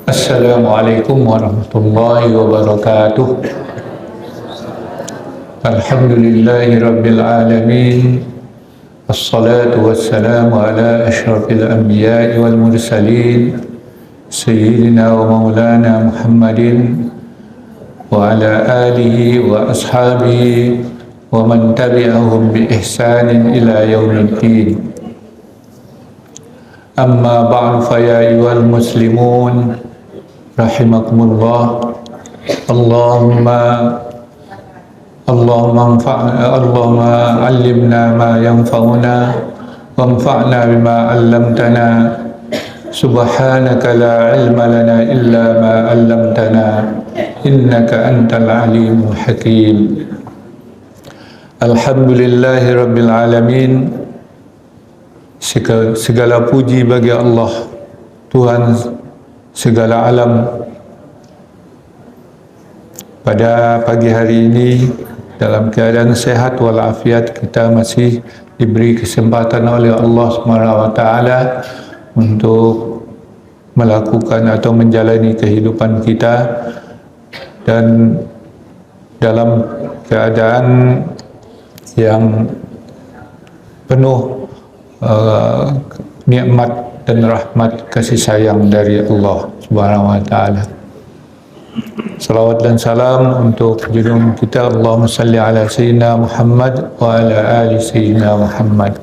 Assalamualaikum warahmatullahi wabarakatuh. Alhamdulillahi rabbil alamin. Assalatu wassalamu ala ashrafil anbiya'i wal mursalin Sayyidina wa maulana Muhammadin wa ala alihi wa ashabihi wa man tabi'ahum bi ihsanin ila yaumiddin. Amma ba'du fa ya ayyuhal muslimun rahimakumullah. Allahumma 'allimna ma yanfa'una wanfa'na bima 'allamtana. Subhanaka la 'ilma lana illa ma 'allamtana innaka antal 'alimul hakim. Alhamdulillahi rabbil alamin. Segala puji bagi Allah, Tuhan segala alam. Pada pagi hari ini dalam keadaan sehat walafiat, kita masih diberi kesempatan oleh Allah SWT untuk melakukan atau menjalani kehidupan kita, dan dalam keadaan yang penuh nikmat dan rahmat kasih sayang dari Allah Subhanahu wa taala. Salawat dan salam untuk junjungan kita, Allahumma salli ala sayyidina Muhammad wa ala ali sayyidina Muhammad.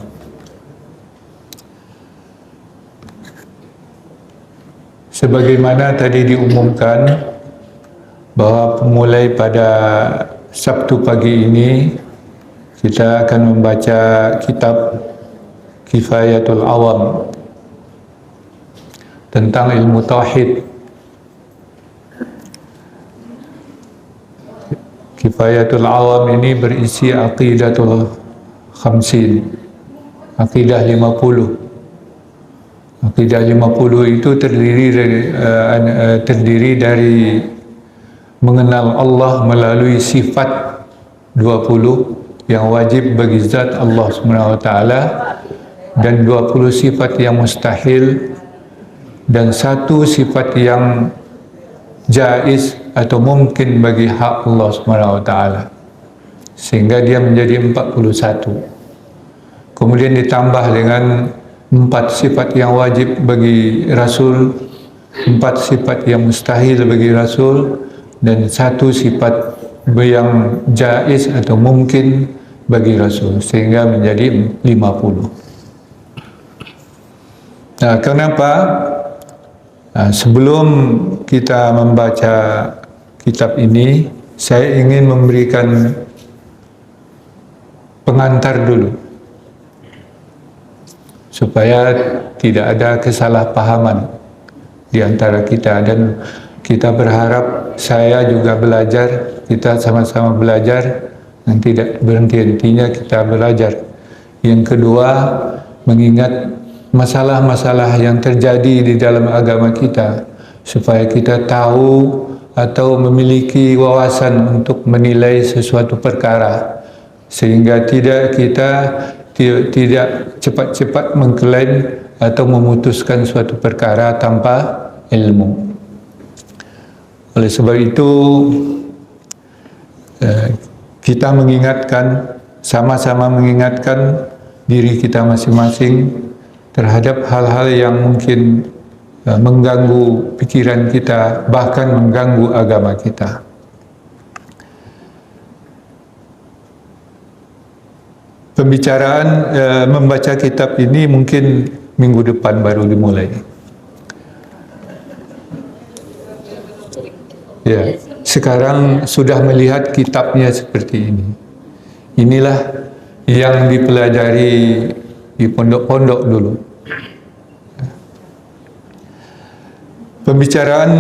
Sebagaimana tadi diumumkan bahwa mulai pada Sabtu pagi ini kita akan membaca kitab Kifayatul Awam tentang ilmu tauhid. Kifayatul Awam ini berisi aqidatul khamsin, aqidah 50. Aqidah 50 itu terdiri dari mengenal Allah melalui sifat 20 yang wajib bagi zat Allah Subhanahu wa taala, dan 20 sifat yang mustahil, dan 1 sifat yang jaiz atau mungkin bagi hak Allah SWT, sehingga dia menjadi 41. Kemudian ditambah dengan 4 sifat yang wajib bagi Rasul, 4 sifat yang mustahil bagi Rasul, dan 1 sifat yang jaiz atau mungkin bagi Rasul, sehingga menjadi 50. Nah, kenapa? Nah, sebelum kita membaca kitab ini, saya ingin memberikan pengantar dulu, supaya tidak ada kesalahpahaman di antara kita, dan kita berharap saya juga belajar, kita sama-sama belajar, dan tidak berhenti-hentinya kita belajar. Yang kedua, mengingat masalah-masalah yang terjadi di dalam agama kita, supaya kita tahu atau memiliki wawasan untuk menilai sesuatu perkara, sehingga kita tidak cepat-cepat mengklaim atau memutuskan suatu perkara tanpa ilmu. Oleh sebab itu, kita mengingatkan, sama-sama mengingatkan diri kita masing-masing terhadap hal-hal yang mungkin mengganggu pikiran kita, bahkan mengganggu agama kita. Pembicaraan membaca kitab ini mungkin minggu depan baru dimulai. Ya, sekarang sudah melihat kitabnya seperti ini. Inilah yang dipelajari di pondok-pondok dulu. Pembicaraan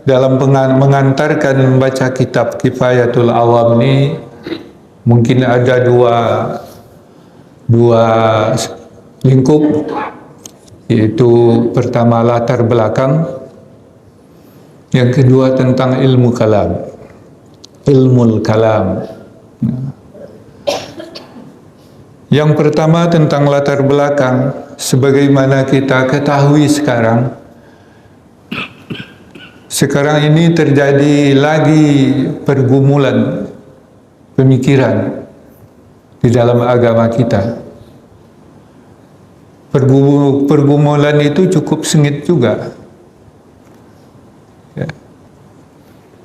dalam mengantarkan membaca kitab Kifayatul Awam ini mungkin ada dua lingkup, yaitu pertama latar belakang, yang kedua tentang ilmu kalam, ilmul kalam. Yang pertama tentang latar belakang, sebagaimana kita ketahui sekarang, sekarang ini terjadi lagi pergumulan pemikiran di dalam agama kita. Pergumulan itu cukup sengit juga. Ya.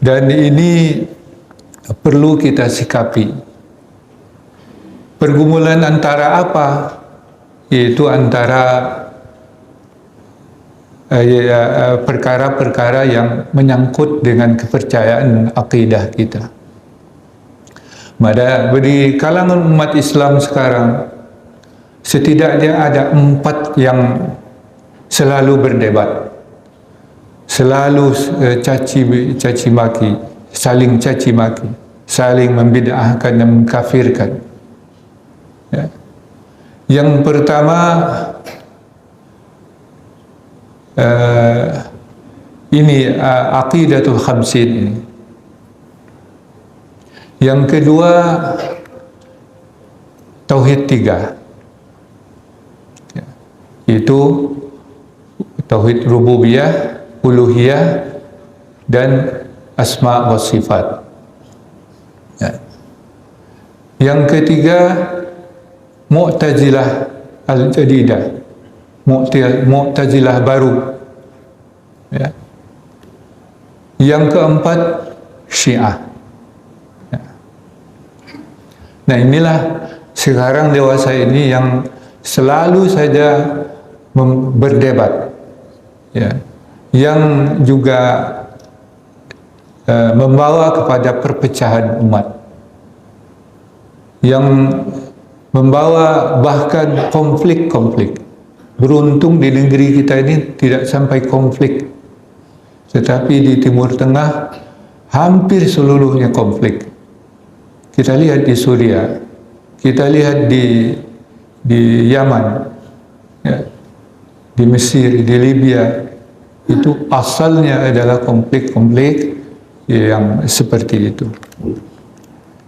Dan ini perlu kita sikapi. Pergumulan antara apa? Yaitu antara perkara-perkara yang menyangkut dengan kepercayaan akidah kita. Di kalangan umat Islam sekarang, setidaknya ada 4 yang selalu berdebat, selalu caci maki, saling caci maki, saling membid'ahkan dan mengkafirkan. Ya. Yang pertama, ini aqidatul khamsin ini. Yang kedua, tauhid 3. Ya. Itu tauhid rububiyah, uluhiyah, dan asma wa sifat. Ya. Yang ketiga, Mu'tazilah al-jadidah, Mu'tazilah baru. Ya. Yang keempat, Syiah. Ya. Nah, inilah sekarang dewasa ini yang selalu saja berdebat, ya, yang juga membawa kepada perpecahan umat, yang membawa bahkan konflik-konflik. Beruntung di negeri kita ini tidak sampai konflik, tetapi di Timur Tengah hampir seluruhnya konflik. Kita lihat di Suriah, kita lihat di Yaman, ya, di Mesir, di Libya, itu asalnya adalah konflik-konflik yang seperti itu.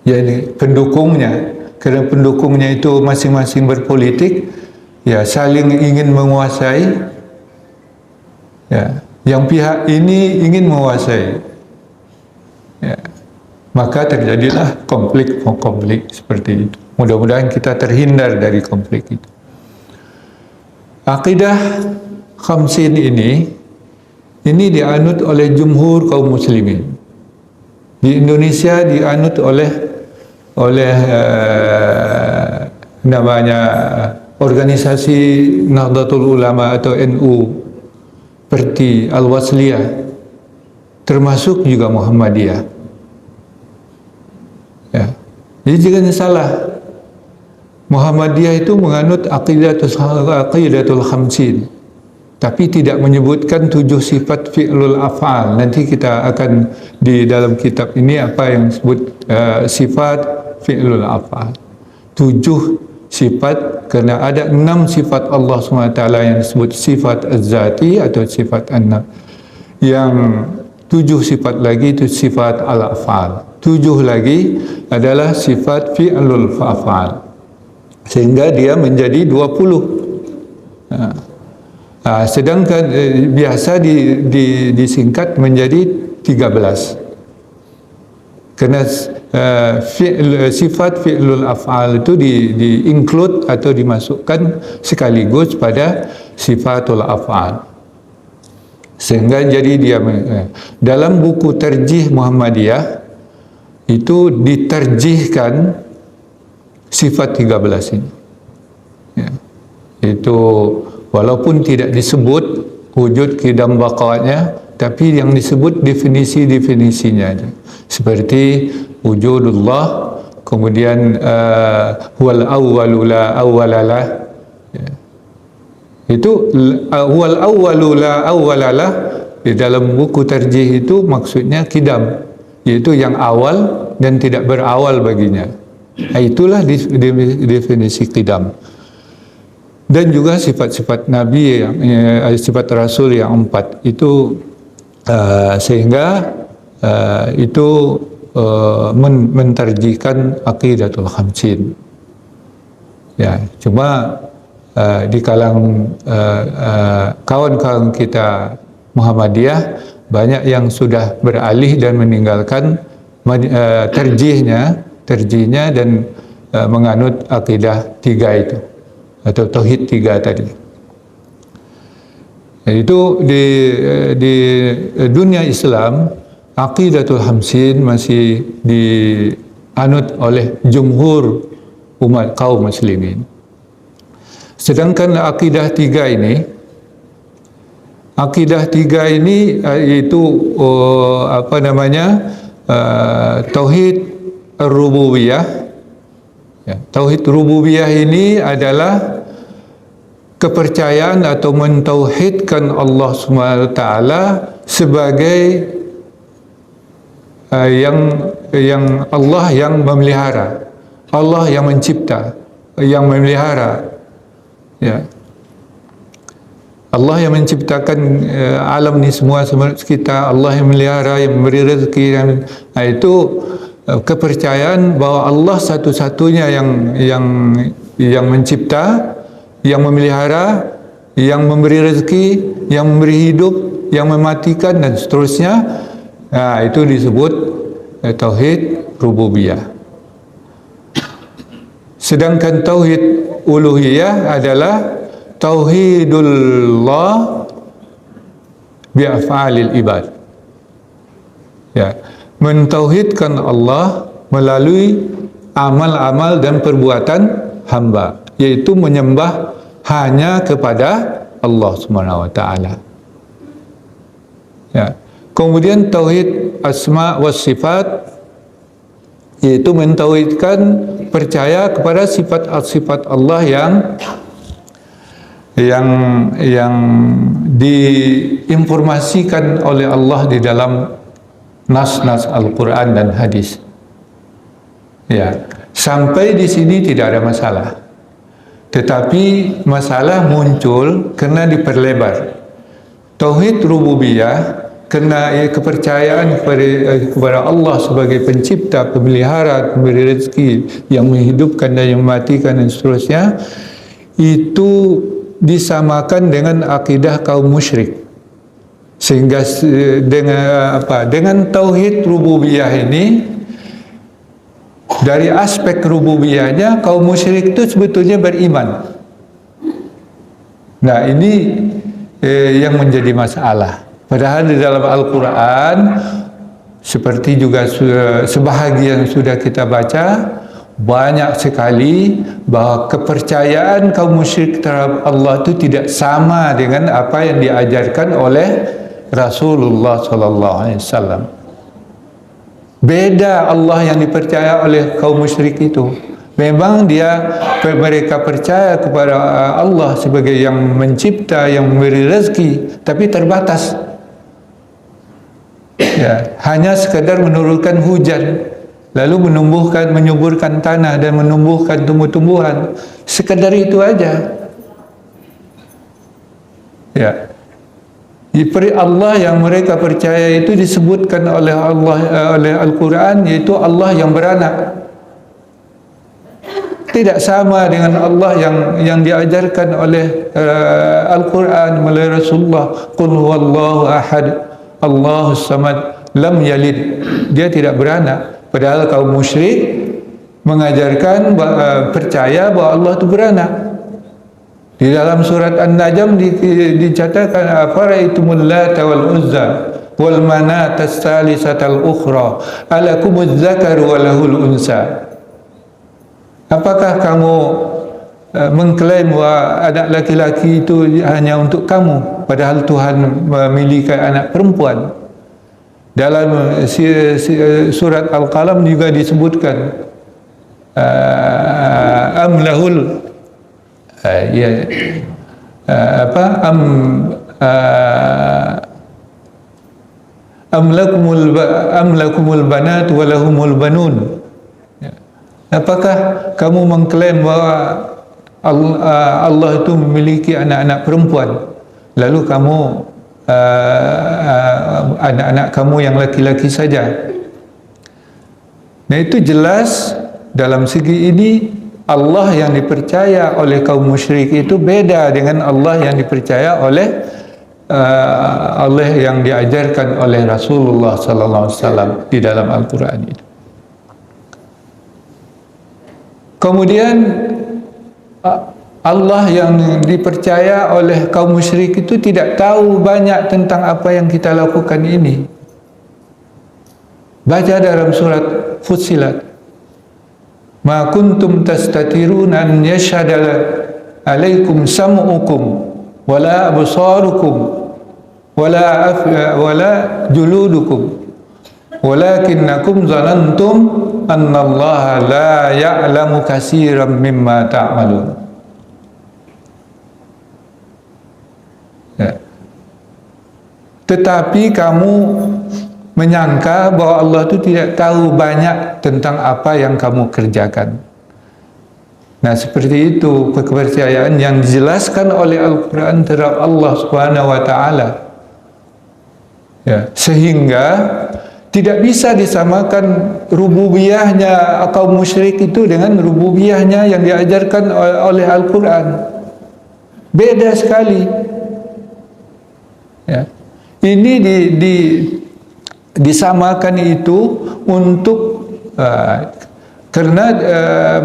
Jadi pendukungnya, karena pendukungnya itu masing-masing berpolitik, ya, saling ingin menguasai, ya, yang pihak ini ingin menguasai, ya, maka terjadilah konflik seperti itu. Mudah-mudahan kita terhindar dari konflik itu. Akidah khamsin ini dianut oleh jumhur kaum muslimin. Di Indonesia dianut oleh namanya organisasi Nahdlatul Ulama atau NU, seperti Al-Wasliyah, termasuk juga Muhammadiyah. Ya. Jadi jangan salah, Muhammadiyah itu menganut aqidatul khamsin, tapi tidak menyebutkan 7 sifat fi'lul af'al. Nanti kita akan di dalam kitab ini apa yang disebut sifat fi'lul af'al. 7 sifat, kerana ada 6 sifat Allah SWT yang disebut sifat az-zati atau sifat an-naf. Yang 7 sifat lagi itu sifat al-af'al. 7 lagi adalah sifat fi'lul af'al. Sehingga dia menjadi 20. Sedangkan biasa disingkat menjadi 13. Kerana sifat fi'lul af'al itu di-include atau dimasukkan sekaligus pada sifatul af'al. Sehingga jadi dia dalam buku terjih Muhammadiyah itu diterjihkan sifat 13 ini. Ya. Itu walaupun tidak disebut wujud qidam baqa'nya, tapi yang disebut definisi-definisinya aja. Seperti wujudullah, kemudian huwal awwalu la awwalalah. Ya. Itu huwal awwalu la awwalalah di dalam buku terjih itu maksudnya qidam, yaitu yang awal dan tidak berawal baginya. Itulah definisi qidam. Dan juga sifat-sifat Nabi, sifat Rasul yang 4 itu, sehingga itu menterjihkan aqidatul khamsin. Ya, cuma di kalangan kawan-kawan kita Muhammadiyah banyak yang sudah beralih dan meninggalkan terjihnya dan menganut akidah 3 itu atau tauhid 3 tadi. Itu di dunia Islam, aqidatul hamsin masih dianut oleh jumhur umat kaum muslimin. Sedangkan akidah 3 ini itu tauhid rububiyah. Ya, tauhid rububiyah ini adalah kepercayaan atau mentauhidkan Allah Subhanahu wa taala sebagai yang Allah yang memelihara, Allah yang mencipta, yang memelihara. Ya. Allah yang menciptakan alam ni semua kita, Allah yang memelihara, yang memberi rezeki, itu kepercayaan bahwa Allah satu-satunya yang mencipta, yang memelihara, yang memberi rezeki, yang memberi hidup, yang mematikan dan seterusnya. Itu disebut tauhid rububiyah. Sedangkan tauhid uluhiyah adalah tauhidullah bi'af'alil ibad. Ya, mentauhidkan Allah melalui amal-amal dan perbuatan hamba, yaitu menyembah hanya kepada Allah Subhanahu wa taala. Ya. Kemudian tauhid asma was sifat, yaitu mentauhidkan percaya kepada sifat-sifat Allah yang diinformasikan oleh Allah di dalam nas-nas Al-Quran dan hadis. Ya, sampai di sini tidak ada masalah. Tetapi masalah muncul karena diperlebar. Tauhid rububiyah karena kepercayaan kepada Allah sebagai pencipta, pemelihara, pemberi rezeki, yang menghidupkan dan yang mematikan dan seterusnya, itu disamakan dengan akidah kaum musyrik. Sehingga dengan tauhid rububiyah ini, dari aspek rububiyahnya kaum musyrik itu sebetulnya beriman. Nah, ini yang menjadi masalah. Padahal di dalam Al-Quran, seperti juga sebahagian sudah kita baca, banyak sekali bahwa kepercayaan kaum musyrik terhadap Allah itu tidak sama dengan apa yang diajarkan oleh Rasulullah SAW. Beda Allah yang dipercaya oleh kaum musyrik itu. Memang mereka percaya kepada Allah sebagai yang mencipta, yang memberi rezeki, tapi terbatas. Ya, hanya sekadar menurunkan hujan, lalu menyuburkan tanah dan menumbuhkan tumbuh-tumbuhan. Sekadar itu aja. Ya. Diberi Allah yang mereka percaya itu disebutkan oleh Allah, oleh Al-Quran, yaitu Allah yang beranak. Tidak sama dengan Allah yang diajarkan oleh Al-Quran melalui Rasulullah. Qul huwallahu ahad, Allahus samad, lam yalid. Dia tidak beranak. Padahal kaum musyrik mengajarkan percaya bahwa Allah itu beranak. Di dalam surat An-Najm dicatatkan, afara'aitumul lata wal uzza wal manata tsalisatal ukhra alakumuz zakaru wa lahul unsa. Apakah kamu mengklaim bahwa anak laki-laki itu hanya untuk kamu, padahal Tuhan memiliki anak perempuan? Dalam surat Al-Qalam juga disebutkan amlahul amlakumul banat walahumul banun. Apakah kamu mengklaim bahwa Allah itu memiliki anak-anak perempuan, lalu kamu anak-anak kamu yang laki-laki saja? Nah, itu jelas dalam segi ini Allah yang dipercaya oleh kaum musyrik itu beda dengan Allah yang dipercaya oleh oleh yang diajarkan oleh Rasulullah sallallahu alaihi wasallam di dalam Al-Qur'an itu. Kemudian Allah yang dipercaya oleh kaum musyrik itu tidak tahu banyak tentang apa yang kita lakukan ini. Baca dalam surat Fussilat, ma kuntum tastatiruna an yashhada alaikum sam'ukum wala absarukum wala juludukum walakinnakum zanantum annallaha la ya'lamu katsiran mimma ta'malun. Ya. Tetapi kamu menyangka bahwa Allah itu tidak tahu banyak tentang apa yang kamu kerjakan. Nah, seperti itu kepercayaan yang dijelaskan oleh Al-Quran terhadap Allah Subhanahu wa Ta'ala. Ya, sehingga tidak bisa disamakan rububiyahnya kaum musyrik itu dengan rububiyahnya yang diajarkan oleh Al-Quran. Beda sekali. Ya. Ini disamakan itu untuk karena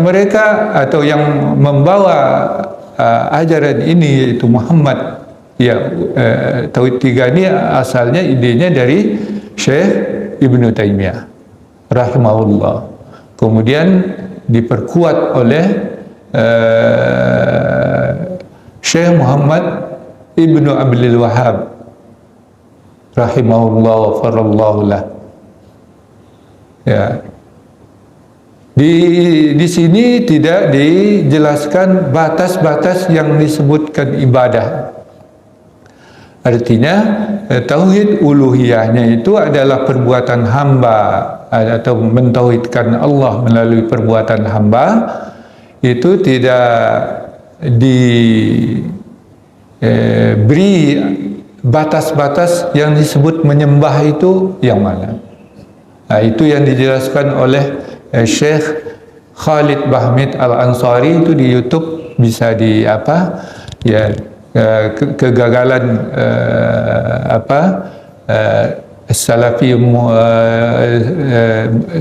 mereka atau yang membawa ajaran ini yaitu Muhammad, ya, Tauhid 3 ini asalnya idenya dari Syekh Ibnu Taimiyah rahimahullah, kemudian diperkuat oleh Syekh Muhammad Ibnu Abdul Wahhab rahimahullah wa farallahu lah. Ya. Di sini tidak dijelaskan batas-batas yang disebutkan ibadah. Artinya tauhid uluhiyahnya itu adalah perbuatan hamba atau mentauhidkan Allah melalui perbuatan hamba, itu tidak diberi batas-batas yang disebut menyembah itu yang mana. Nah, itu yang dijelaskan oleh Syekh Khalid Bahmid Al-Ansari itu di YouTube, bisa di kegagalan Salafi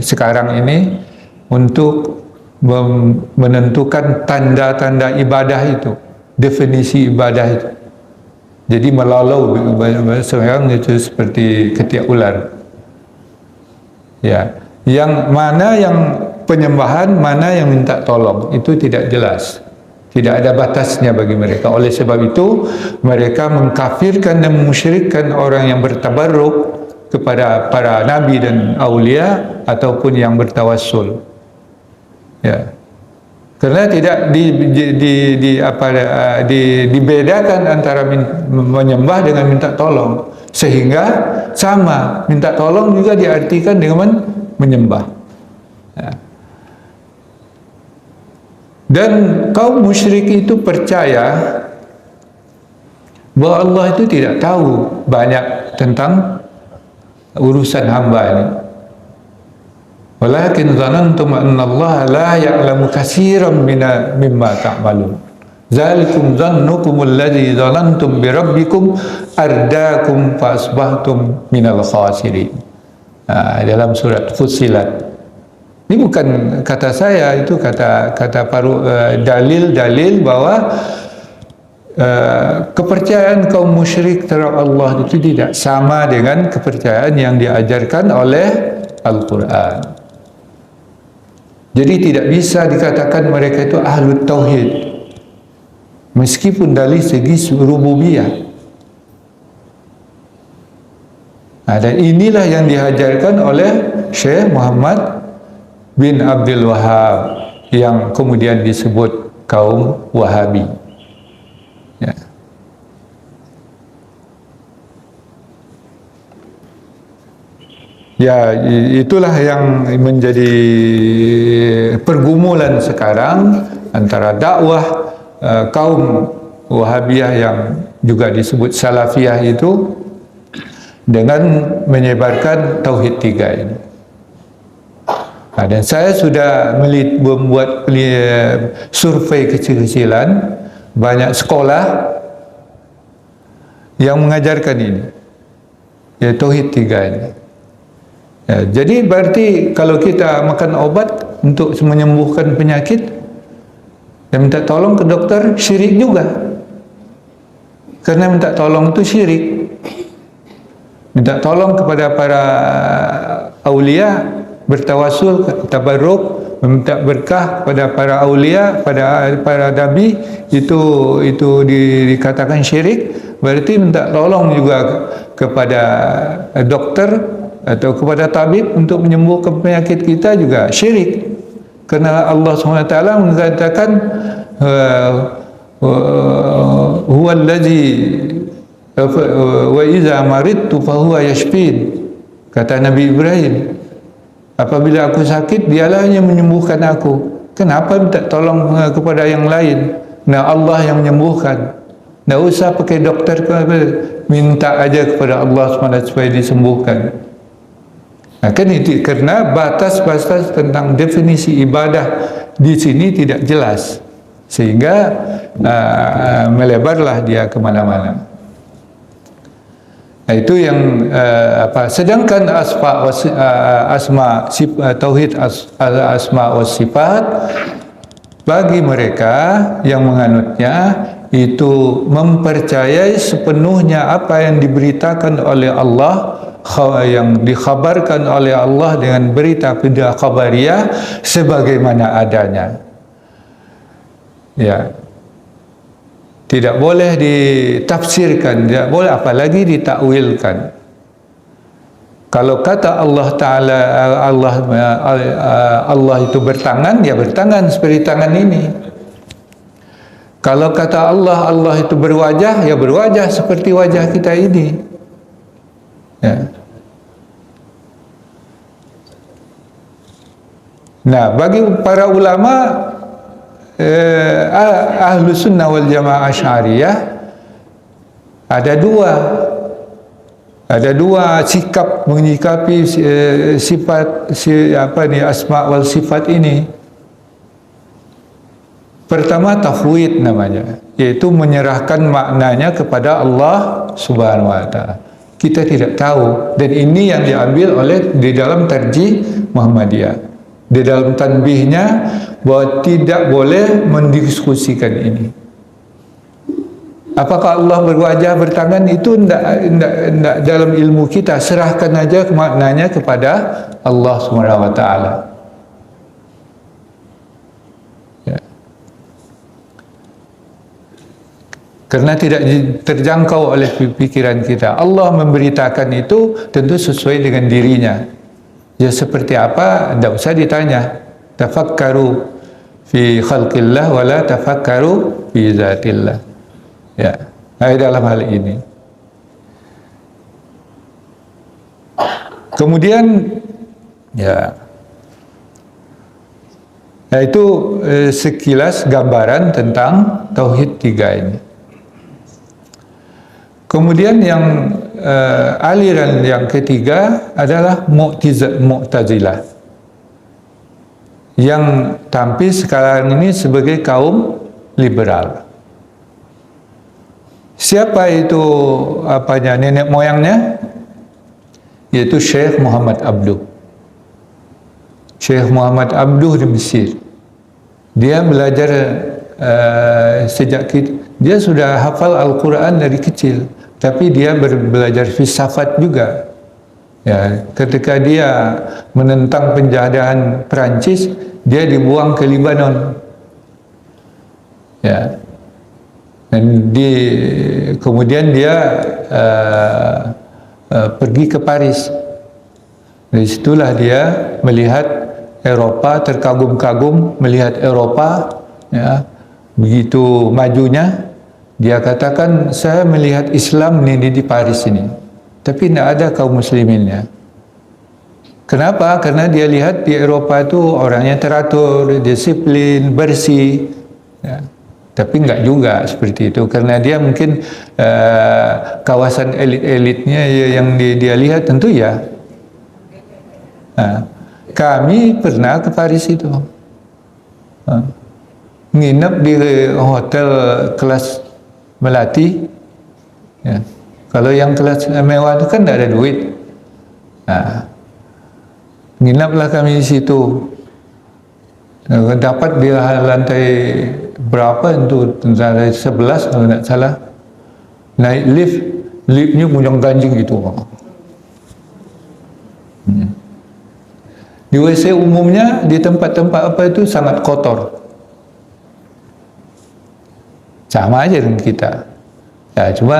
sekarang ini untuk menentukan tanda-tanda ibadah itu, definisi ibadah itu. Jadi melalau sekarang itu seperti ketiak ular. Ya, yang mana yang penyembahan, mana yang minta tolong, itu tidak jelas. Tidak ada batasnya bagi mereka. Oleh sebab itu mereka mengkafirkan dan memusyrikkan orang yang bertabarruk kepada para nabi dan aulia ataupun yang bertawassul. Ya. Karena tidak dibedakan antara menyembah dengan minta tolong, sehingga sama, minta tolong juga diartikan dengan menyembah. Ya. Dan kaum musyrik itu percaya bahwa Allah itu tidak tahu banyak tentang urusan hamba ini. Walakin zanantum anna Allah la ya'lamu katsiran mimma ta'malun. Zalikum dhannukum alladhi dhanantum bi rabbikum ardaakum fa asbahtum minal khasirin. Dalam surat Fussilat. Ini bukan kata saya, itu kata dalil-dalil bahwa kepercayaan kaum musyrik terhadap Allah itu tidak sama dengan kepercayaan yang diajarkan oleh Al-Quran. Jadi tidak bisa dikatakan mereka itu ahlut tauhid, meskipun dari segi rububiyah. Dan inilah yang diajarkan oleh Syekh Muhammad bin Abdul Wahhab yang kemudian disebut kaum Wahabi. Ya. Ya, itulah yang menjadi pergumulan sekarang antara dakwah kaum Wahabiyah yang juga disebut Salafiyah itu dengan menyebarkan Tauhid 3 ini. Dan saya sudah membuat survei kecil-kecilan banyak sekolah yang mengajarkan ini, ya tauhid 3 ini. Ya, jadi berarti kalau kita makan obat untuk menyembuhkan penyakit dan minta tolong ke dokter, syirik juga. Karena minta tolong itu syirik. Minta tolong kepada para aulia, bertawasul, tabarruk, meminta berkah kepada para aulia, pada para nabi, itu dikatakan syirik. Berarti minta tolong juga kepada dokter atau kepada tabib untuk menyembuhkan penyakit kita juga syirik. Karena Allah SWT mengatakan huwa allazi wa iza maridtu fahuwa yashfin, kata Nabi Ibrahim, apabila aku sakit dialah yang menyembuhkan aku. Kenapa minta tolong kepada yang lain? Nah, Allah yang menyembuhkan. Tidak usah pakai dokter, minta aja kepada Allah SWT supaya disembuhkan. Nah, kan itu karena batas-batas tentang definisi ibadah di sini tidak jelas, sehingga melebarlah dia kemana-mana. Nah, itu yang sedangkan tauhid asma wa sifat bagi mereka yang menganutnya itu mempercayai sepenuhnya apa yang diberitakan oleh Allah, yang dikhabarkan oleh Allah dengan berita khabariyah sebagaimana adanya. Ya. Tidak boleh ditafsirkan, tidak boleh apalagi ditakwilkan. Kalau kata Allah Ta'ala, Allah itu bertangan, ya bertangan seperti tangan ini. Kalau kata Allah, Allah itu berwajah, ya berwajah seperti wajah kita ini. Ya. Nah, bagi para ulama ahlu sunnah wal jamaah Asy'ariyah ada dua sikap menyikapi sifat asma wal sifat ini. Pertama, tafwid namanya, yaitu menyerahkan maknanya kepada Allah Subhanahu wa Ta'ala. Kita tidak tahu, dan ini yang diambil oleh di dalam tarjih Muhammadiyah. Di dalam tanbihnya bahwa tidak boleh mendiskusikan ini. Apakah Allah berwajah, bertangan, itu tidak dalam ilmu kita. Serahkan aja maknanya kepada Allah Subhanahu wa Ta'ala. Ya. Karena tidak terjangkau oleh pikiran kita. Allah memberitakan itu tentu sesuai dengan dirinya. Ya seperti apa, tidak usah ditanya. Tafakkaru fi khalqillah wala tafakkaru fi zatillah. Ya, dalam hal ini. Kemudian, ya, itu sekilas gambaran tentang tauhid 3 ini. Kemudian yang aliran yang ketiga adalah Mu'tazilah, yang tampil sekarang ini sebagai kaum liberal. Siapa itu nenek moyangnya? Yaitu Syekh Muhammad Abduh. Syekh Muhammad Abduh di Mesir. Dia belajar dia sudah hafal Al-Quran dari kecil, tapi dia belajar filsafat juga. Ya, ketika dia menentang penjajahan Perancis, dia dibuang ke Lebanon. Ya, dan kemudian dia pergi ke Paris. Dari situlah dia melihat Eropa, terkagum-kagum melihat Eropa, ya, begitu majunya. Dia katakan, saya melihat Islam ini di Paris ini, tapi tidak ada kaum musliminnya. Kenapa? Karena dia lihat di Eropa itu orangnya teratur, disiplin, bersih. Ya. Tapi enggak juga seperti itu, karena dia mungkin kawasan elit-elitnya yang dia lihat tentu ya. Nah, kami pernah ke Paris itu, nginep di hotel kelas melati, ya. Kalau yang kelas mewah itu kan tidak ada duit. Nah, nginaplah kami di situ. Dapat di lantai berapa itu, lantai 11 kalau tidak salah. Naik liftnya gunjang ganjing gitu. Di WC umumnya di tempat-tempat apa itu sangat kotor. Sama aja dengan kita. Ya, cuma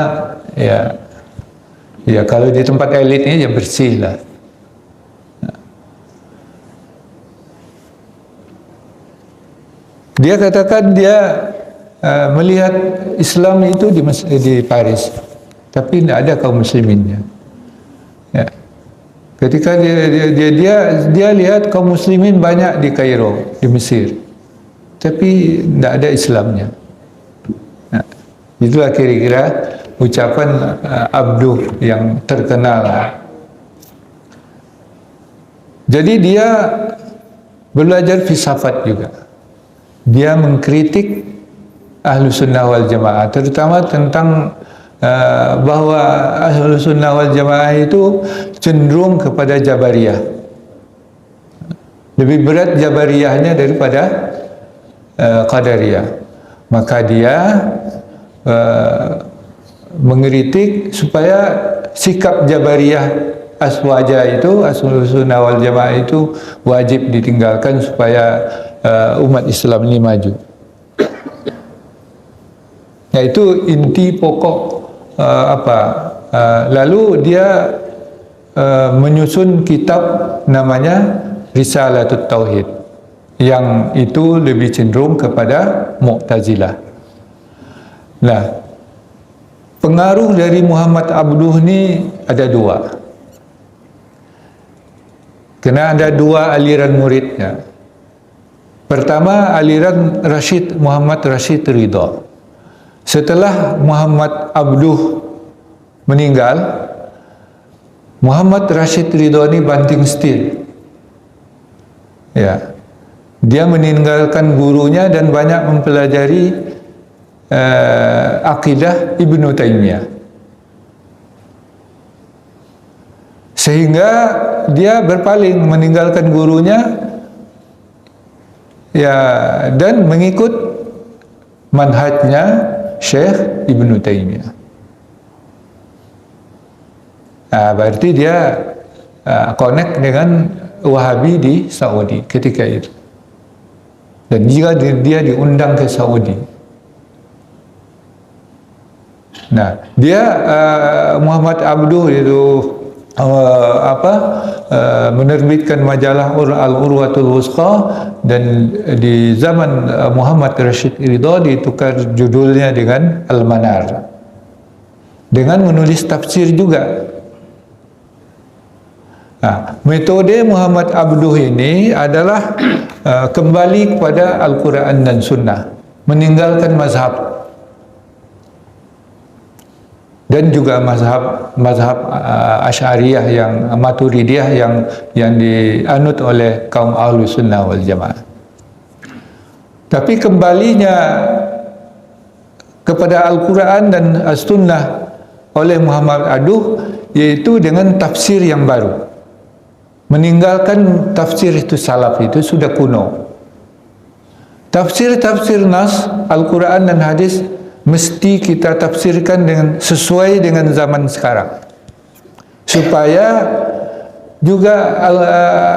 ya kalau di tempat elit ini ya bersih lah. Dia katakan dia melihat Islam itu di Paris, tapi tidak ada kaum musliminnya. Ya. Ketika dia lihat kaum muslimin banyak di Kairo, di Mesir, tapi tidak ada Islamnya. Nah, itulah kira-kira ucapan Abduh yang terkenal. Jadi dia belajar filsafat juga. Dia mengkritik Ahlus Sunnah wal Jamaah, terutama tentang bahwa Ahlus Sunnah wal Jamaah itu cenderung kepada Jabariyah. Lebih berat Jabariyahnya daripada Qadariyah. Maka dia mengkritik supaya sikap Jabariyah Aswaja itu, Ahlus Sunnah wal Jamaah itu wajib ditinggalkan supaya umat Islam ini maju. Yaitu inti pokok lalu dia menyusun kitab namanya Risalatut Tauhid, yang itu lebih cenderung kepada Mu'tazilah. Nah, pengaruh dari Muhammad Abduh ini ada dua. Karena ada dua aliran muridnya. Pertama, aliran Muhammad Rashid Ridha. Setelah Muhammad Abduh meninggal, Muhammad Rashid Ridha ini banting setir. Ya, dia meninggalkan gurunya dan banyak mempelajari akidah Ibnu Taimiyah. Sehingga dia berpaling, meninggalkan gurunya, ya, dan mengikut manhajnya Syekh Ibnu Taimiyah. Berarti dia connect dengan Wahabi di Saudi ketika itu. Dan jika dia diundang ke Saudi. Nah, dia Muhammad Abduh itu menerbitkan majalah Al-Urwatul Wusqa, dan di zaman Muhammad Rashid Ridha ditukar judulnya dengan Al-Manar, dengan menulis tafsir juga. Nah, metode Muhammad Abduh ini adalah kembali kepada Al-Quran dan Sunnah, meninggalkan mazhab, dan juga mazhab Asy'ariyah yang Maturidiyah yang dianut oleh kaum Ahlus Sunnah wal Jamaah. Tapi kembalinya kepada Al-Quran dan As-Sunnah oleh Muhammad Abduh yaitu dengan tafsir yang baru. Meninggalkan tafsir itu salaf, itu sudah kuno. Tafsir-tafsir nas Al-Quran dan hadis mesti kita tafsirkan sesuai dengan zaman sekarang, supaya juga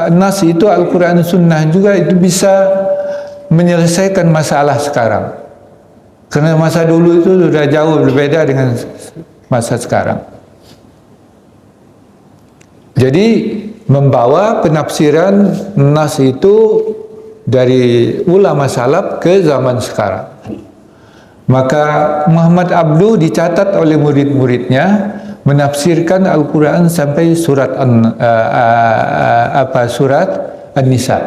nas itu Al-Quran Sunnah juga itu bisa menyelesaikan masalah sekarang. Karena masa dulu itu sudah jauh berbeda dengan masa sekarang. Jadi membawa penafsiran nas itu dari ulama salaf ke zaman sekarang. Maka Muhammad Abduh dicatat oleh murid-muridnya menafsirkan Al-Quran sampai surat An-Nisa.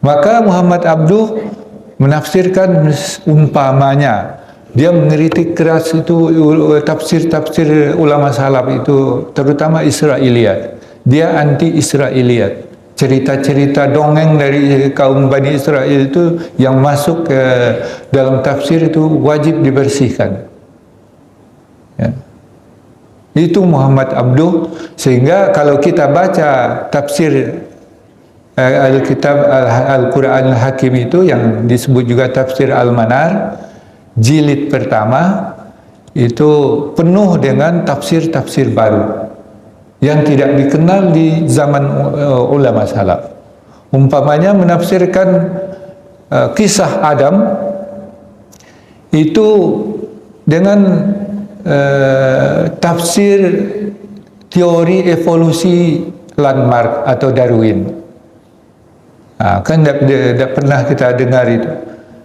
Maka Muhammad Abduh menafsirkan umpamanya. Dia mengkritik keras itu tafsir-tafsir ulama salaf itu, terutama Israiliyat. Dia anti Israiliyat. Cerita-cerita dongeng dari kaum Bani Israel itu yang masuk ke dalam tafsir itu wajib dibersihkan. Itu Muhammad Abduh. Sehingga kalau kita baca tafsir Alkitab Al-Quran Al-Hakim itu yang disebut juga tafsir Al-Manar, jilid pertama, itu penuh dengan tafsir-tafsir baru yang tidak dikenal di zaman ulama salaf. Umpamanya menafsirkan kisah Adam itu dengan tafsir teori evolusi Lamarck atau Darwin. Kan tidak pernah kita dengar itu.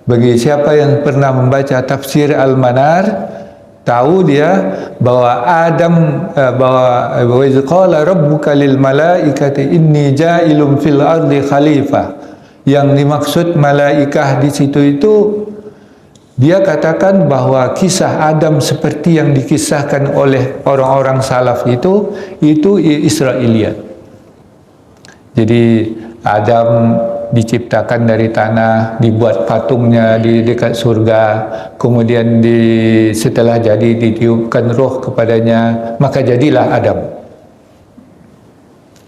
Bagi siapa yang pernah membaca tafsir Al-Manar, tahu dia bahwa Adam bahwa wa iz qala rabbuka lil malaikati inni ja'ilun fil ardi khalifah. Yang dimaksud malaikah di situ itu dia katakan bahwa kisah Adam seperti yang dikisahkan oleh orang-orang salaf itu Israiliyat. Jadi Adam diciptakan dari tanah, dibuat patungnya di dekat surga, kemudian setelah jadi ditiupkan roh kepadanya, maka jadilah Adam.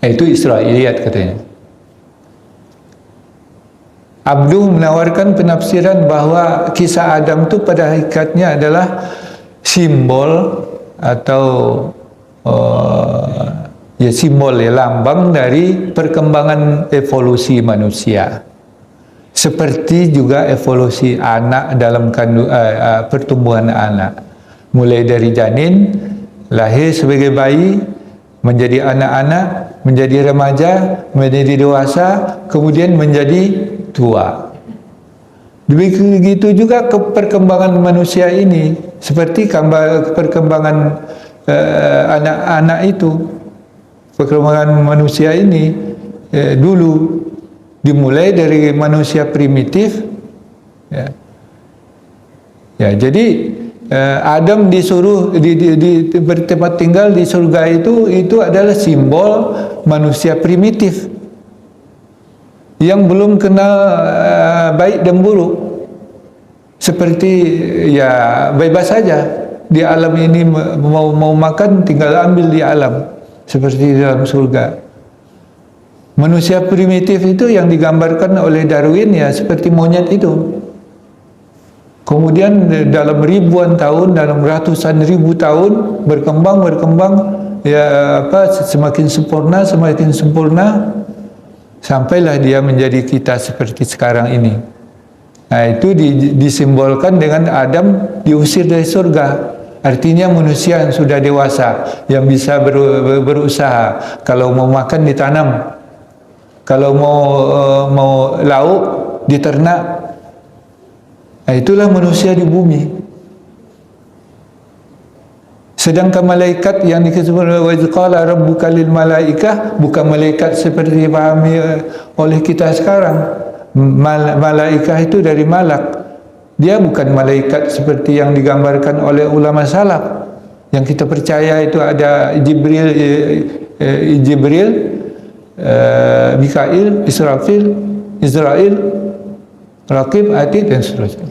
Itu Israiliyat katanya. Abduh menawarkan penafsiran bahwa kisah Adam itu pada hakikatnya adalah simbol atau simbol lambang dari perkembangan evolusi manusia. Seperti juga evolusi anak dalam pertumbuhan anak. Mulai dari janin, lahir sebagai bayi, menjadi anak-anak, menjadi remaja, menjadi dewasa, kemudian menjadi tua. Begitu juga perkembangan manusia ini, seperti perkembangan anak-anak itu. Perkembangan manusia ini dulu dimulai dari manusia primitif, jadi Adam disuruh di bertempat tinggal di surga itu adalah simbol manusia primitif yang belum kenal baik dan buruk, seperti bebas saja di alam ini, mau makan tinggal ambil di alam, seperti di dalam surga. Manusia primitif itu yang digambarkan oleh Darwin seperti monyet itu. Kemudian dalam ribuan tahun, dalam ratusan ribu tahun berkembang semakin sempurna sampailah dia menjadi kita seperti sekarang ini. Nah, itu disimbolkan dengan Adam diusir dari surga. Artinya manusia yang sudah dewasa, yang bisa berusaha. Kalau mau makan ditanam, kalau mau lauk diternak. Nah, itulah manusia di bumi. Sedangkan malaikat yang disebut wa iz qala rabbuka lil malaikah bukan malaikat seperti dipahami oleh kita sekarang. Malaikah itu dari malak. Dia bukan malaikat seperti yang digambarkan oleh ulama salaf. Yang kita percaya itu ada Jibril, Mikail, Israel, Raqib, Atid dan seterusnya.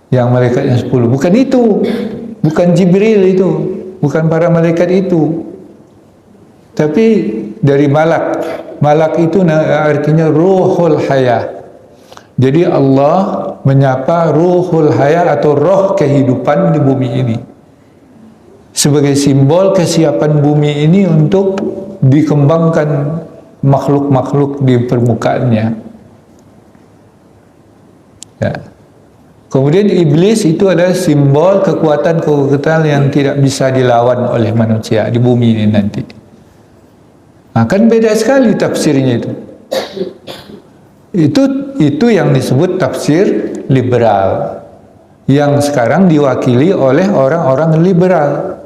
Yang malaikat yang 10. Bukan itu. Bukan Jibril itu, bukan para malaikat itu, tapi dari malak. Malak itu artinya ruhul haya. Jadi Allah menyapa ruhul haya atau roh kehidupan di bumi ini sebagai simbol kesiapan bumi ini untuk dikembangkan makhluk-makhluk di permukaannya. Ya. Kemudian iblis itu adalah simbol kekuatan yang tidak bisa dilawan oleh manusia di bumi ini nanti. Kan beda sekali tafsirnya itu. Itu yang disebut tafsir liberal, yang sekarang diwakili oleh orang-orang liberal.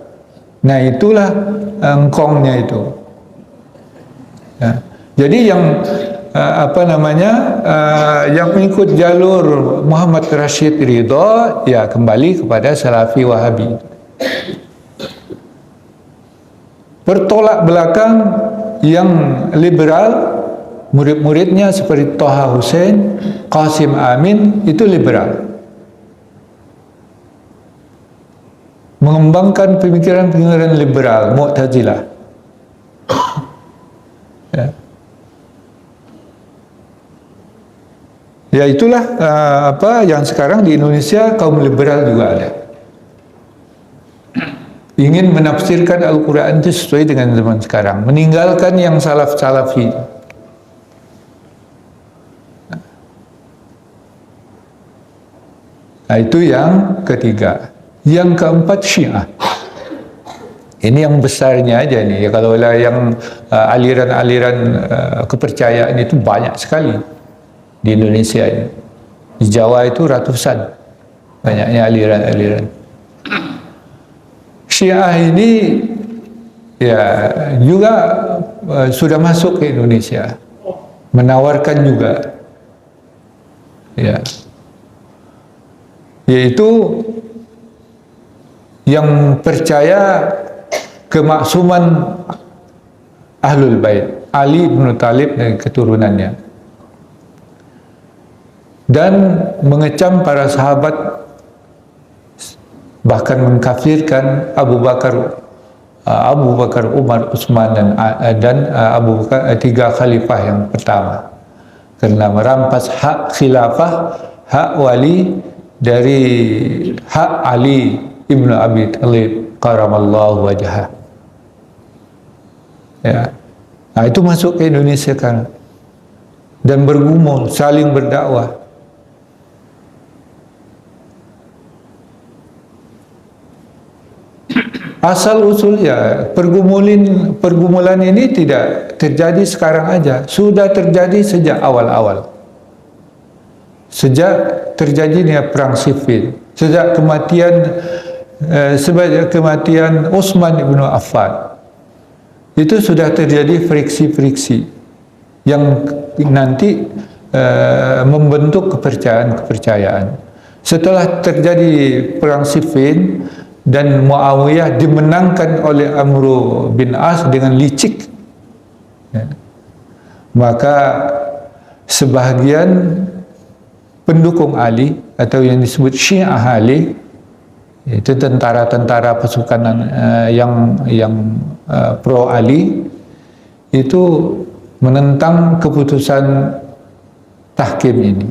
Nah, itulah engkongnya itu. Ya. Jadi yang yang mengikut jalur Muhammad Rashid Ridho kembali kepada Salafi Wahabi. Bertolak belakang yang liberal, murid-muridnya seperti Toha Hussein, Qasim Amin itu liberal. mengembangkan pemikiran-pemikiran liberal, Mu'tazilah. Ya. Ya itulah apa yang sekarang di Indonesia kaum liberal juga ada. Ingin menafsirkan Al-Quran itu sesuai dengan zaman sekarang, meninggalkan yang salaf-salafi. Nah, itu yang ketiga. Yang keempat, Syiah. Ini yang besarnya aja nih. Ya, kalau yang aliran-aliran kepercayaan itu banyak sekali di Indonesia ini. Di Jawa itu ratusan banyaknya aliran-aliran. Syiah ini ya juga sudah masuk ke Indonesia, menawarkan juga, ya, yaitu yang percaya kemaksuman Ahlul Bait, Ali bin Thalib dan keturunannya, dan mengecam para sahabat, bahkan mengkafirkan Abu Bakar, Umar, Utsman dan Abu Bakar, tiga khalifah yang pertama, karena merampas hak khilafah, hak wali dari hak Ali ibnu Abi Thalib karamallahu wajhah. Ya, nah itu masuk ke Indonesia kan, dan bergumul, saling berdakwah. Asal usulnya pergumulan ini tidak terjadi sekarang aja, sudah terjadi sejak awal-awal. Sejak terjadinya perang Siffin, sejak kematian Utsman bin Affan, itu sudah terjadi friksi-friksi yang nanti membentuk kepercayaan. Setelah terjadi perang Siffin dan Muawiyah dimenangkan oleh Amr bin As dengan licik, ya, maka sebahagian pendukung Ali atau yang disebut Syiah Ali, itu tentara-tentara pasukan yang pro Ali, itu menentang keputusan tahkim ini.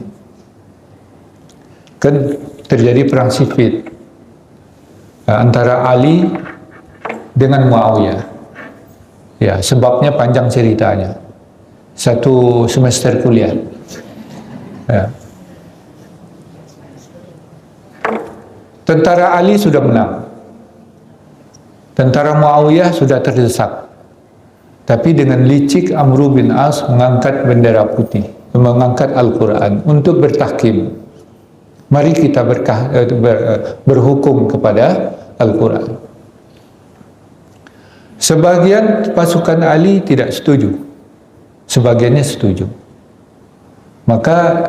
Kan terjadi perang Siffin antara Ali dengan Muawiyah. Ya, sebabnya panjang ceritanya, satu semester kuliah. Ya. Tentara Ali sudah menang, tentara Muawiyah sudah terdesak, tapi dengan licik Amr bin As mengangkat bendera putih, mengangkat Al-Quran untuk bertahkim. Mari kita berhukum kepada Al-Quran. Sebagian pasukan Ali tidak setuju, sebagiannya setuju. Maka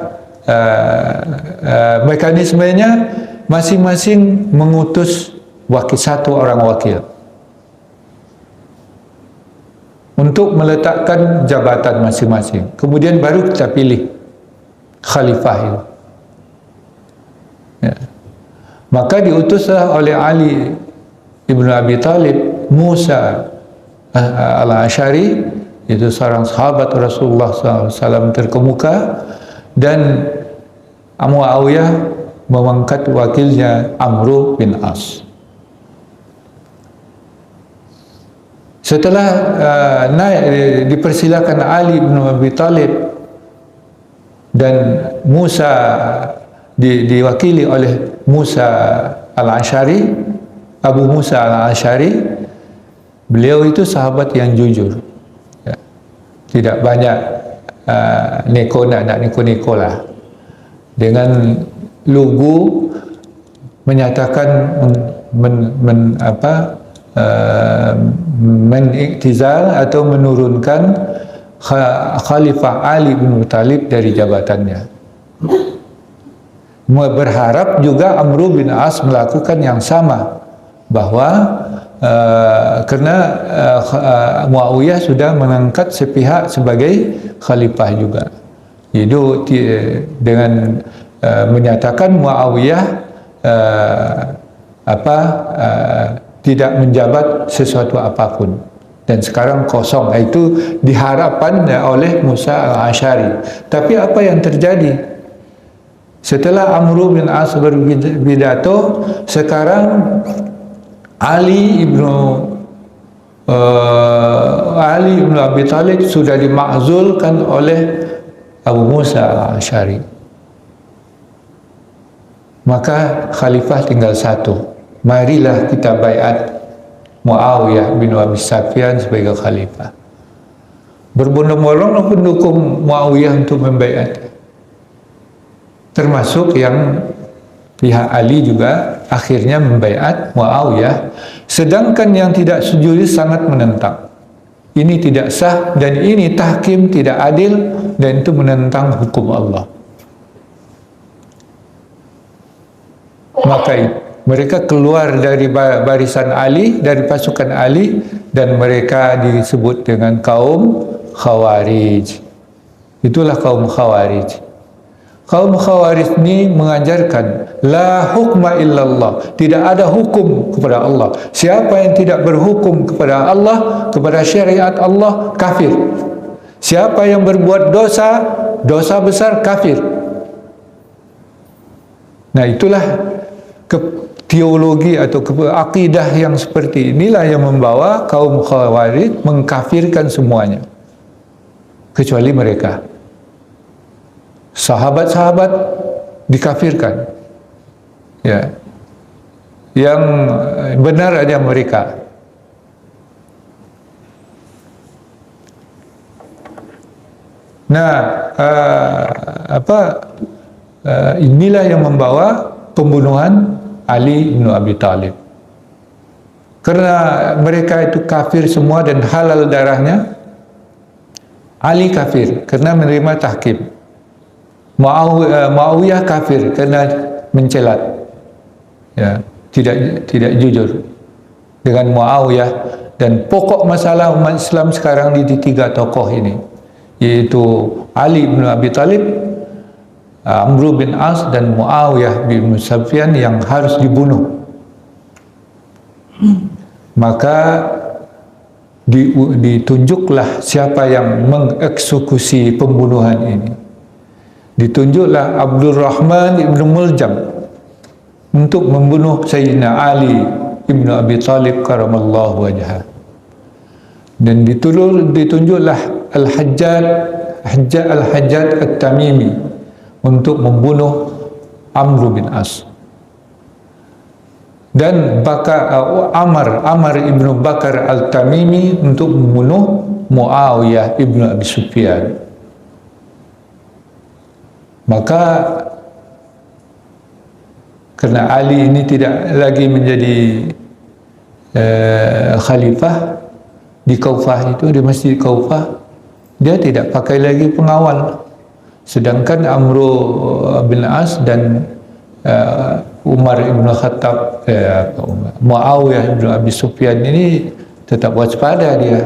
mekanismenya masing-masing mengutus satu orang wakil untuk meletakkan jabatan masing-masing. Kemudian baru kita pilih khalifah itu. Ya. Maka diutuslah oleh Ali ibnu Abi Thalib Musa al-Asy'ari, itu seorang sahabat Rasulullah SAW terkemuka, dan Muawiyah mengangkat wakilnya Amr bin As. Setelah dipersilakan Ali bin Abi Thalib dan Musa diwakili oleh Musa al-Asy'ari, Abu Musa al-Asy'ari, beliau itu sahabat yang jujur, ya, tidak banyak nak neko-neko lah, dengan lugu menyatakan meniktizal atau menurunkan Khalifah Ali bin Thalib dari jabatannya. Berharap juga Amr bin As melakukan yang sama, bahwa karena Muawiyah sudah mengangkat sepihak sebagai khalifah juga. Itu dengan menyatakan Muawiyah tidak menjabat sesuatu apapun, dan sekarang kosong. Itu diharapkan oleh Musa al-Asy'ari. Tapi apa yang terjadi setelah Amr bin As berpidato? Sekarang Ali ibnu Abi Talib sudah dimakzulkan oleh Abu Musa al-Asy'ari. Maka khalifah tinggal satu. Marilah kita baiat Muawiyah bin Abi Sufyan sebagai khalifah. Berbondong-bondong pendukung Muawiyah untuk membaiat, termasuk yang pihak Ali juga akhirnya membaiat Muawiyah, sedangkan yang tidak setuju sangat menentang. Ini tidak sah, dan ini tahkim tidak adil, dan itu menentang hukum Allah. Maka mereka keluar dari barisan Ali, dari pasukan Ali, dan mereka disebut dengan kaum Khawarij. Itulah kaum Khawarij. Kaum Khawarij ini mengajarkan la hukma illallah, tidak ada hukum kepada Allah. Siapa yang tidak berhukum kepada Allah, kepada syariat Allah, kafir. Siapa yang berbuat dosa besar, kafir. Nah, itulah teologi atau akidah yang seperti inilah yang membawa kaum Khawarij mengkafirkan semuanya, kecuali mereka. Sahabat-sahabat dikafirkan, ya. Yang benar ada mereka. Nah, inilah yang membawa pembunuhan Ali bin Abi Talib. Karena mereka itu kafir semua dan halal darahnya. Ali kafir karena menerima tahkim. Muawiyah kafir karena mencelat, ya, tidak jujur dengan Muawiyah. Dan pokok masalah umat Islam sekarang di tiga tokoh ini, yaitu Ali bin Abi Talib, Amr bin As, dan Muawiyah bin Sufyan yang harus dibunuh. Maka ditunjuklah siapa yang mengeksekusi pembunuhan ini. Ditunjuklah Abdul Rahman ibn Muljam untuk membunuh Sayyidina Ali ibn Abi Talib karamallahu wajhah. Dan ditunjuklah Al-Hajjaj At-Tamimi untuk membunuh Amr bin As. Dan Amr ibn Bakar Al-Tamimi untuk membunuh Muawiyah ibn Abi Sufyan. Maka kerana Ali ini tidak lagi menjadi khalifah di Kufah, itu di Masjid Kufah, dia tidak pakai lagi pengawal. Sedangkan Amr bin As dan Umar ibn Khattab, Muawiyah ibn Abi Sufyan ini tetap waspada dia,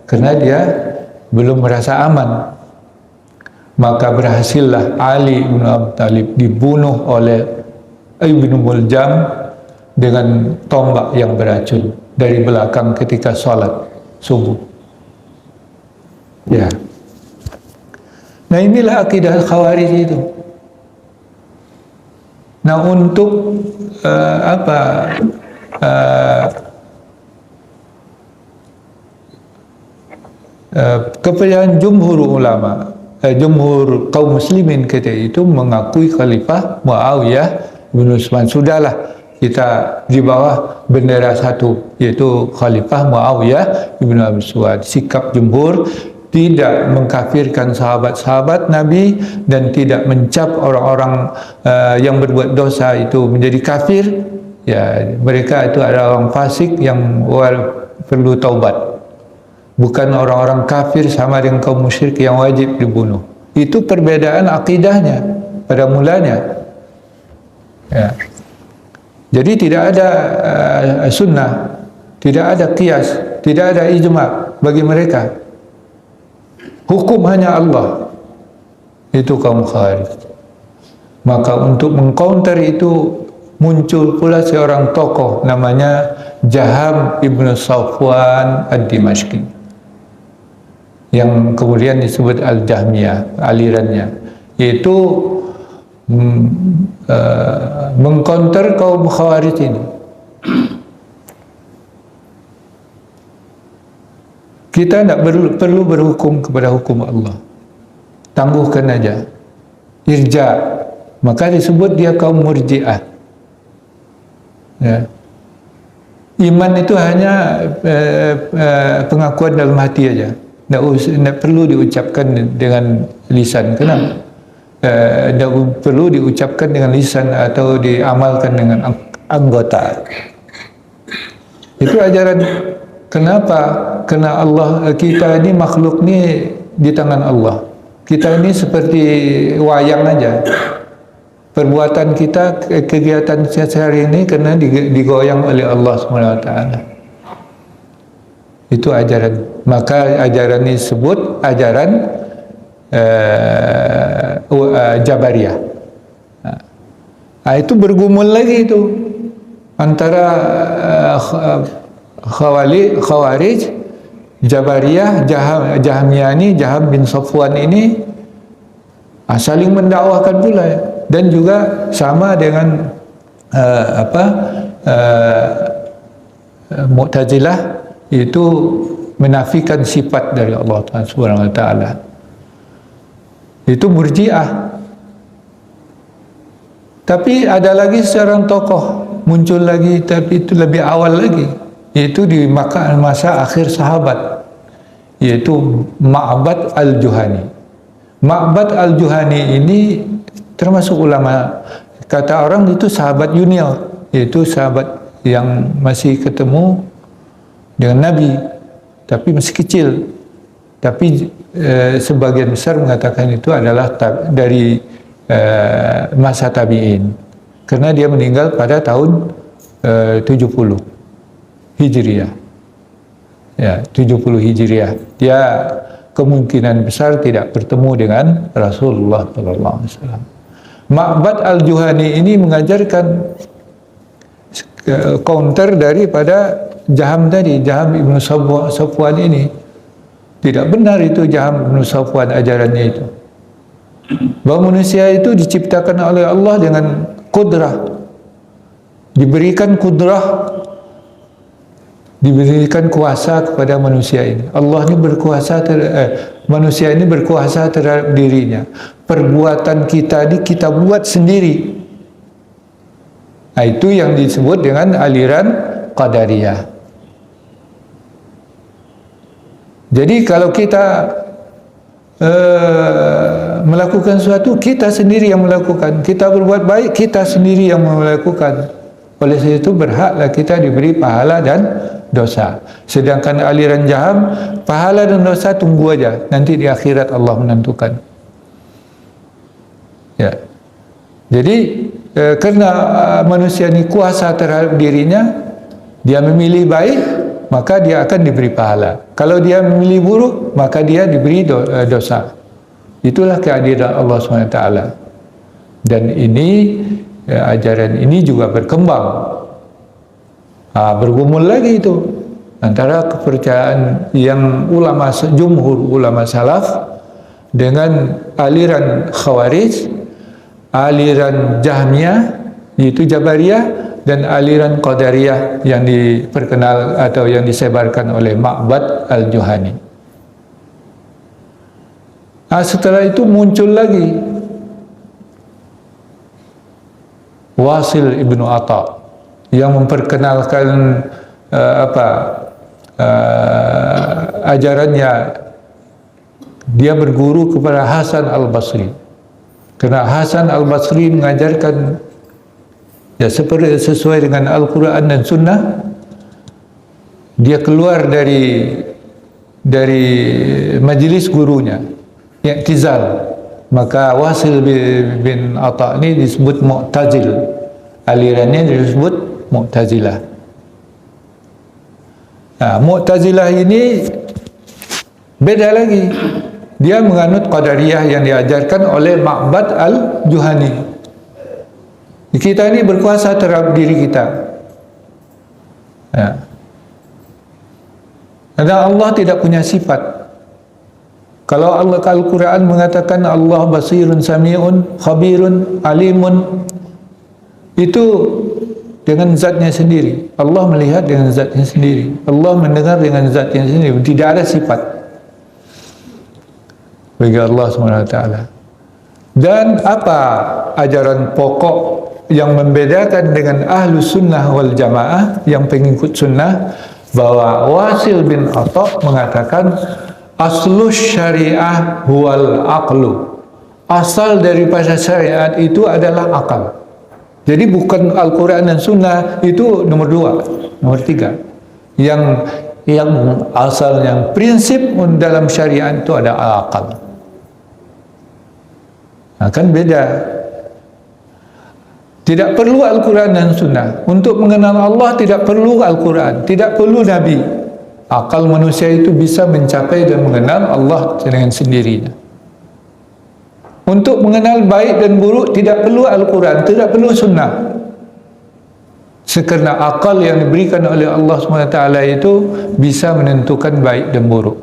kerana dia belum merasa aman. Maka berhasillah Ali bin Abi Talib dibunuh oleh Ibnu Muljam dengan tombak yang beracun dari belakang ketika sholat subuh. Ya. Nah, inilah akidah Khawarij itu. Nah, untuk kepercayaan jumhur ulama, jumhur kaum muslimin ketika itu mengakui khalifah Muawiyah bin Utsman. Sudahlah, kita di bawah bendera satu, yaitu khalifah Muawiyah bin Abi Sufyan. Sikap jumhur tidak mengkafirkan sahabat-sahabat Nabi dan tidak mencap orang-orang yang berbuat dosa itu menjadi kafir. Ya, mereka itu adalah orang fasik yang perlu taubat. Bukan orang-orang kafir sama dengan kaum musyrik yang wajib dibunuh. Itu perbedaan akidahnya pada mulanya. Ya. Jadi tidak ada sunnah, tidak ada qiyas, tidak ada ijma bagi mereka. Hukum hanya Allah. Itu kaum Khawarij. Maka untuk mengcounter itu muncul pula seorang tokoh namanya Jaham ibnu Safwan ad-Dimashqi, yang kemudian disebut Al-Jahmiyah alirannya, yaitu mengcounter kaum Khawarij ini. Kita tidak perlu berhukum kepada hukum Allah, tangguhkan aja, irja, maka disebut dia kaum Murji'ah. Ya. Iman itu hanya pengakuan dalam hati aja, tidak perlu diucapkan dengan lisan. Kenapa? Tidak perlu diucapkan dengan lisan atau diamalkan dengan anggota. Itu ajaran. Kenapa? Karena Allah, kita ini makhluk ni di tangan Allah. Kita ini seperti wayang aja. Perbuatan kita, kegiatan sehari ini kena digoyang oleh Allah SWT. Itu ajaran. Maka ajaran ini disebut ajaran Jabariyah. Itu bergumul lagi itu antara Khawarij, Jabariyah, Jahmiyah ini, Jaham bin Safwan ini saling mendakwahkan pula, dan juga sama dengan Mu'tazilah, itu menafikan sifat dari Allah Subhanahu wa taala. Itu Murji'ah. Tapi ada lagi seorang tokoh muncul lagi, tapi itu lebih awal lagi, yaitu di masa akhir sahabat, yaitu Ma'bad al-Juhani. Ma'bad al-Juhani ini termasuk ulama, kata orang itu sahabat junior, yaitu sahabat yang masih ketemu dengan Nabi tapi masih kecil. Tapi sebagian besar mengatakan itu adalah dari masa tabi'in, karena dia meninggal pada tahun 70 Hijriah. Ya, 70 Hijriah. Dia kemungkinan besar tidak bertemu dengan Rasulullah SAW. Ma'bad al-Juhani ini mengajarkan counter daripada Jaham tadi, Jaham ibnu Safwan ini. Tidak benar itu Jaham ibnu Safwan ajarannya itu. Bahawa manusia itu diciptakan oleh Allah dengan kudrah, diberikan kudrah, diberikan kuasa kepada manusia ini. Allah ini berkuasa, manusia ini berkuasa terhadap dirinya. Perbuatan kita ini kita buat sendiri. Nah, itu yang disebut dengan aliran Qadariyah. Jadi kalau kita melakukan sesuatu, kita sendiri yang melakukan. Kita berbuat baik, kita sendiri yang melakukan. Oleh sebab itu berhaklah kita diberi pahala dan dosa. Sedangkan aliran Jaham, pahala dan dosa tunggu aja, nanti di akhirat Allah menentukan. Ya. Jadi karena manusia ini kuasa terhadap dirinya, dia memilih baik, maka dia akan diberi pahala. Kalau dia memilih buruk, maka dia diberi dosa. Itulah keadilan Allah SWT. Dan ini ajaran ini juga berkembang. Bergumul lagi itu antara kepercayaan yang ulama jumhur ulama salaf dengan aliran Khawarij, aliran Jahmiyah yaitu Jabariyah, dan aliran Qadariyah yang diperkenal atau yang disebarkan oleh Ma'bad al-Juhani. Setelah itu muncul lagi Wasil ibnu Atha yang memperkenalkan ajarannya. Dia berguru kepada Hasan al-Basri, karena Hasan al-Basri mengajarkan ya sesuai dengan Al-Quran dan Sunnah. Dia keluar dari majlis gurunya, i'tizal. Maka Wasil bin Atha ini disebut Mu'tazil, alirannya disebut Mu'tazilah. Mu'tazilah ini beda lagi. Dia menganut Qadariyah yang diajarkan oleh Ma'bad al-Juhani. Kita ini berkuasa terhadap diri kita. Ya. Dan Allah tidak punya sifat. Kalau Allah Al-Quran mengatakan Allah basirun sami'un khabirun alimun, itu dengan zatnya sendiri. Allah melihat dengan zatnya sendiri. Allah mendengar dengan zatnya sendiri. Tidak ada sifat bagi Allah SWT. Dan apa ajaran pokok yang membedakan dengan ahlu sunnah wal jamaah, yang pengikut sunnah, bahwa Wasil bin Atha mengatakan aslus syariah huwal aqlu. Asal daripada syariat itu adalah akal. Jadi bukan Al-Quran dan Sunnah itu nomor 2, nomor 3. Yang asal, yang prinsip dalam syariat itu ada akal. Nah, kan beda. Tidak perlu Al-Quran dan Sunnah. Untuk mengenal Allah tidak perlu Al-Quran, tidak perlu Nabi. Akal manusia itu bisa mencapai dan mengenal Allah dengan sendirinya. Untuk mengenal baik dan buruk tidak perlu Al-Quran, tidak perlu Sunnah. Sekarang akal yang diberikan oleh Allah SWT itu bisa menentukan baik dan buruk.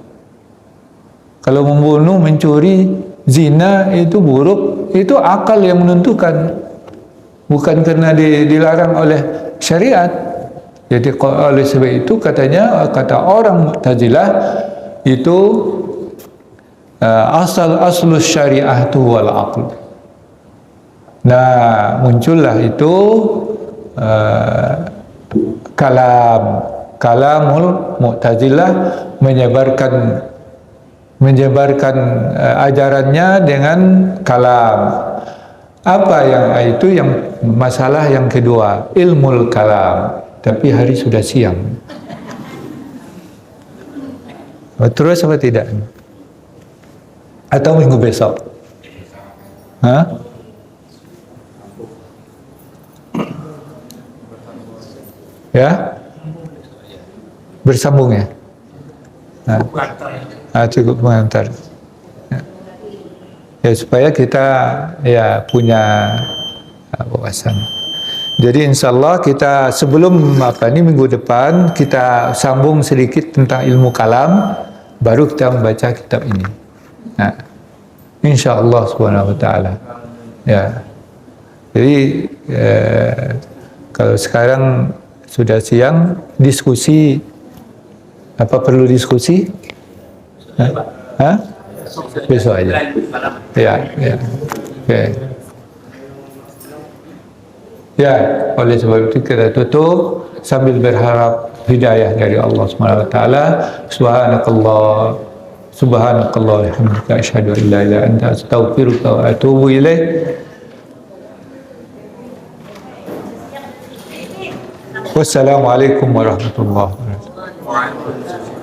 Kalau membunuh, mencuri, zina itu buruk, itu akal yang menentukan. Bukan karena dilarang oleh syariat. Jadi oleh sebab itu kata orang Mu'tazilah itu asal syariah itu wal aql. Nah, muncullah itu kalamul Mu'tazilah menyebarkan ajarannya dengan kalam. Apa yang itu, yang masalah yang kedua, ilmul kalam. Tapi hari sudah siang. Terus apa tidak? Atau minggu besok? Hah? Ya? Bersambung ya? Cukup mengantar. Ya, supaya kita ya punya wawasan. Jadi insya Allah kita sebelum minggu depan kita sambung sedikit tentang ilmu kalam, baru kita membaca kitab ini. Nah, insya Allah subhanahu wa ta'ala. Ya. Jadi kalau sekarang sudah siang, diskusi, apa perlu diskusi? Hah? Besok aja. Ya, ya. Oke. Ya, oleh sebab itu kita tutup sambil berharap hidayah dari Allah Subhanahu wa taala. Subhanakallah walhamdulillah asyhadu an la ilaha illa anta astaghfiruka wa atubu ilaik. Wassalamualaikum warahmatullahi wabarakatuh.